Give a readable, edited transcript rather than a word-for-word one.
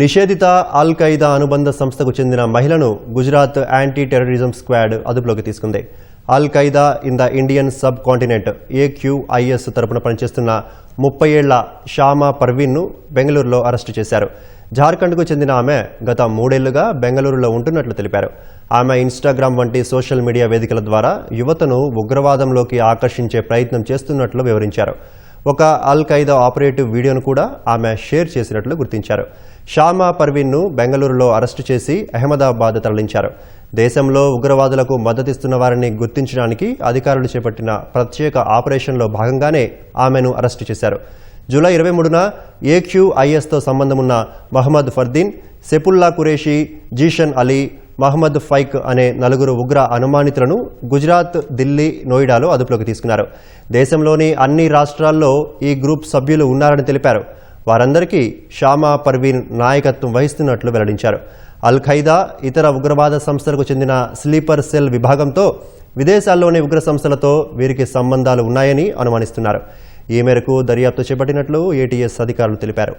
నిషేధిత అల్ ఖైదా అనుబంధ సంస్థకు చెందిన మహిళను గుజరాత్ యాంటీ టెర్రరిజం స్క్వాడ్ అదుపులోకి తీసుకుంది. Al Qaeda in the Indian subcontinent AQIS తరపున పనిచేస్తున్న 30 ఏళ్ల షామా పర్వీన్ను బెంగళూరులో అరెస్టు చేశారు. జార్ఖండ్కు చెందిన ఆమె గత 3 ఏళ్లుగా బెంగళూరులో ఉంటున్నట్లు తెలిపారు. ఆమె ఇన్స్టాగ్రామ్ వంటి సోషల్ మీడియా వేదికల ద్వారా యువతను ఉగ్రవాదంలోకి ఆకర్షించే ప్రయత్నం చేస్తున్నట్లు వివరించారు. ఒక అల్ ఖైదా ఆపరేటివ్ వీడియోను కూడా ఆమె షేర్ చేసినట్లు గుర్తించారు. షామా పర్వీన్ను బెంగళూరులో అరెస్టు చేసి అహ్మదాబాద్ తరలించారు. దేశంలో ఉగ్రవాదులకు మద్దతిస్తున్న వారిని గుర్తించడానికి అధికారులు చేపట్టిన ప్రత్యేక ఆపరేషన్లో భాగంగానే ఆమెను అరెస్టు చేశారు. జూలై 23న AQISతో సంబంధమున్న మహమ్మద్ ఫర్దీన్, సెపుల్లా కురేషి, జీషన్ అలీ, మహమ్మద్ ఫైక్ అనే 4 ఉగ్ర అనుమానితులను గుజరాత్, ఢిల్లీ, నోయిడాలో అదుపులోకి తీసుకున్నారు. దేశంలోని అన్ని రాష్ట్రాల్లో ఈ గ్రూప్ సభ్యులు ఉన్నారని తెలిపారు. వారందరికీ షామా పర్వీన్ నాయకత్వం వహిస్తున్నట్లు వెల్లడించారు. అల్ ఖైదా ఇతర ఉగ్రవాద సంస్థలకు చెందిన స్లీపర్ సెల్ విభాగంతో విదేశాల్లోని ఉగ్ర సంస్థలతో వీరికి సంబంధాలు ఉన్నాయని అనుమానిస్తున్నారు. ఈ మేరకు దర్యాప్తు చేపట్టినట్లు ATS అధికారులు తెలిపారు.